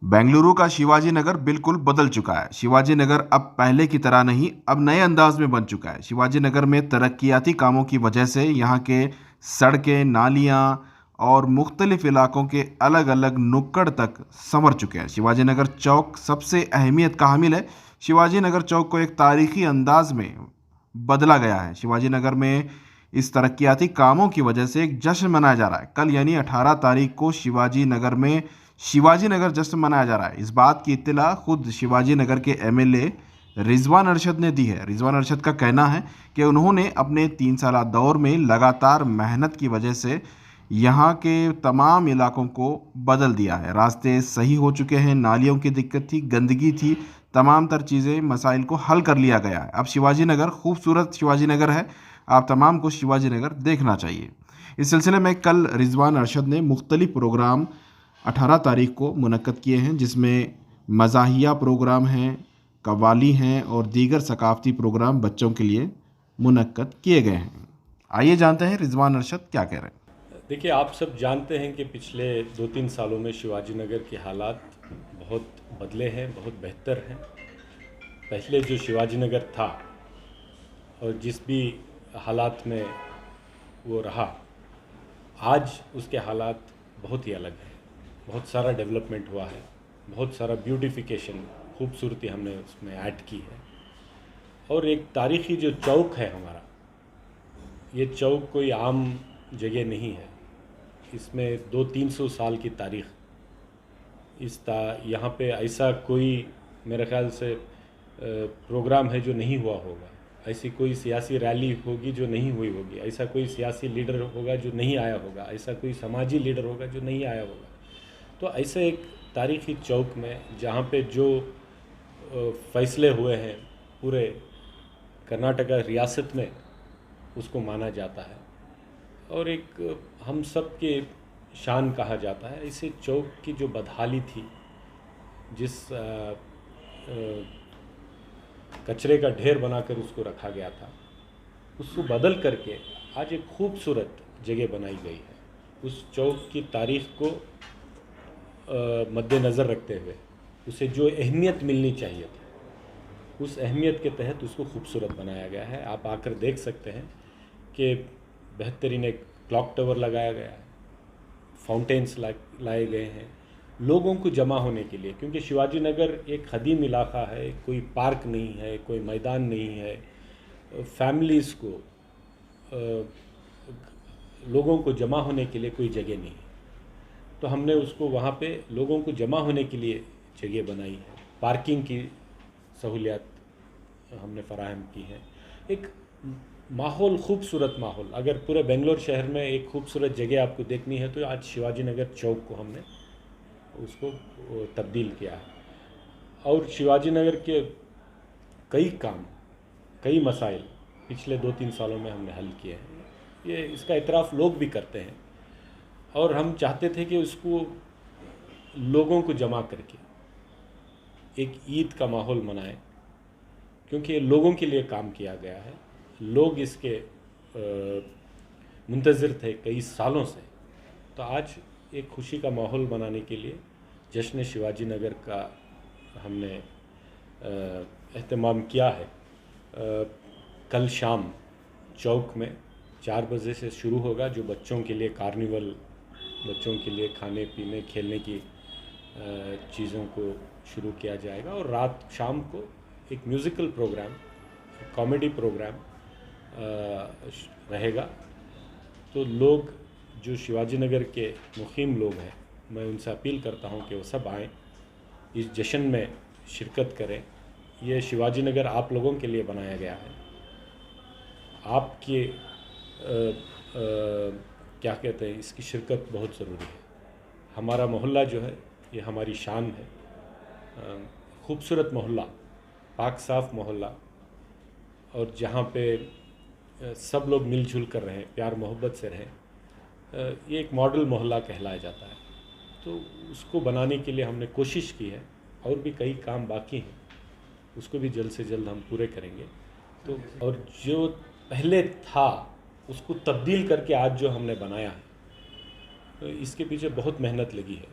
बेंगलुरु का शिवाजी नगर बिल्कुल बदल चुका है। शिवाजी नगर अब पहले की तरह नहीं, अब नए अंदाज में बन चुका है। शिवाजी नगर में तरक्कियाती कामों की वजह से यहाँ के सड़कें, नालियाँ और मुख्तलिफ इलाकों के अलग अलग नुक्कड़ तक संवर चुके हैं। शिवाजी नगर चौक सबसे अहमियत का हामिल है। शिवाजी नगर चौक को एक तारीखी अंदाज में बदला गया है। शिवाजी नगर में इस तरक्याती कामों की वजह से एक जश्न मनाया जा रहा है। कल यानी 18 तारीख को शिवाजी नगर में शिवाजी नगर जश्न मनाया जा रहा है। इस बात की इत्तला खुद शिवाजी नगर के एमएलए रिजवान अरशद ने दी है। रिजवान अरशद का कहना है कि उन्होंने अपने 3 साल दौर में लगातार मेहनत की वजह से यहाँ के तमाम इलाकों को बदल दिया है। रास्ते सही हो चुके हैं, नालियों की दिक्कत थी, गंदगी थी, तमाम तर चीज़ें मसाइल को हल कर लिया गया है। अब शिवाजी नगर खूबसूरत शिवाजी नगर है। आप तमाम को शिवाजी नगर देखना चाहिए। इस सिलसिले में कल रिजवान अरशद ने मुख्तलिफ प्रोग्राम 18 तारीख को मुनक्कद किए हैं, जिसमें मज़ाहिया प्रोग्राम हैं, कव्वाली हैं और दीगर सकाफ़ती प्रोग्राम बच्चों के लिए मुनक्कद किए गए हैं। आइए जानते हैं रिजवान अरशद क्या कह रहे हैं। देखिए, आप सब जानते हैं कि पिछले 2-3 सालों में शिवाजी नगर के हालात बहुत बदले हैं, बहुत बेहतर हैं। पहले जो शिवाजी नगर था और जिस भी हालात में वो रहा, आज उसके हालात बहुत ही अलग हैं। बहुत सारा डेवलपमेंट हुआ है, बहुत सारा ब्यूटिफिकेशन, खूबसूरती हमने उसमें ऐड की है। और एक तारीख़ी जो चौक है हमारा, ये चौक कोई आम जगह नहीं है। इसमें 200-300 साल की तारीख़ यहाँ पे ऐसा कोई मेरे ख़्याल से प्रोग्राम है जो नहीं हुआ होगा। ऐसी कोई सियासी रैली होगी जो नहीं हुई होगी। ऐसा कोई सियासी लीडर होगा जो नहीं आया होगा। ऐसा कोई समाजी लीडर होगा जो नहीं आया होगा। तो ऐसे एक तारीख़ी चौक में जहाँ पे जो फ़ैसले हुए हैं पूरे कर्नाटका रियासत में, उसको माना जाता है और एक हम सब के शान कहा जाता है। इसे चौक की जो बदहाली थी, जिस कचरे का ढेर बनाकर उसको रखा गया था, उसको बदल करके आज एक खूबसूरत जगह बनाई गई है। उस चौक की तारीख़ को मद्देनज़र रखते हुए उसे जो अहमियत मिलनी चाहिए थी, उस अहमियत के तहत उसको खूबसूरत बनाया गया है। आप आकर देख सकते हैं कि बेहतरीन एक क्लॉक टावर लगाया गया है, फाउंटेन्स लाए गए हैं लोगों को जमा होने के लिए, क्योंकि शिवाजी नगर एक कदीम इलाका है। कोई पार्क नहीं है, कोई मैदान नहीं है। फैमिलीज़ को, लोगों को जमा होने के लिए कोई जगह नहीं है। तो हमने उसको वहाँ पे लोगों को जमा होने के लिए जगह बनाई है। पार्किंग की सहूलियत हमने फराहम की है। एक माहौल, खूबसूरत माहौल। अगर पूरे बेंगलोर शहर में एक खूबसूरत जगह आपको देखनी है तो आज शिवाजी नगर चौक को हमने उसको तब्दील किया है। और शिवाजी नगर के कई काम, कई मसाइल पिछले 2-3 सालों में हमने हल किए हैं। ये इसका इतराफ़ लोग भी करते हैं और हम चाहते थे कि उसको लोगों को जमा करके एक ईद का माहौल मनाएं, क्योंकि ये लोगों के लिए काम किया गया है। लोग इसके मुंतज़िर थे कई सालों से। तो आज एक खुशी का माहौल बनाने के लिए जश्न शिवाजी नगर का हमने एहतमाम किया है। कल शाम चौक में 4 बजे से शुरू होगा, जो बच्चों के लिए कार्निवल, बच्चों के लिए खाने पीने खेलने की चीज़ों को शुरू किया जाएगा। और रात शाम को एक म्यूज़िकल प्रोग्राम, कॉमेडी प्रोग्राम रहेगा। तो लोग जो शिवाजी नगर के मुक़ीम लोग हैं, मैं उनसे अपील करता हूं कि वो सब आएँ, इस जश्न में शिरकत करें। ये शिवाजी नगर आप लोगों के लिए बनाया गया है। आपके क्या कहते हैं, इसकी शिरकत बहुत ज़रूरी है। हमारा मोहल्ला जो है ये हमारी शान है। खूबसूरत मोहल्ला, पाक साफ़ मोहल्ला, और जहाँ पे सब लोग मिलजुल कर रहें, प्यार मोहब्बत से रहें, ये एक मॉडल मोहल्ला कहलाया जाता है। तो उसको बनाने के लिए हमने कोशिश की है और भी कई काम बाकी हैं, उसको भी जल्द से जल्द हम पूरे करेंगे। तो और जो पहले था उसको तब्दील करके आज जो हमने बनाया है, तो इसके पीछे बहुत मेहनत लगी है।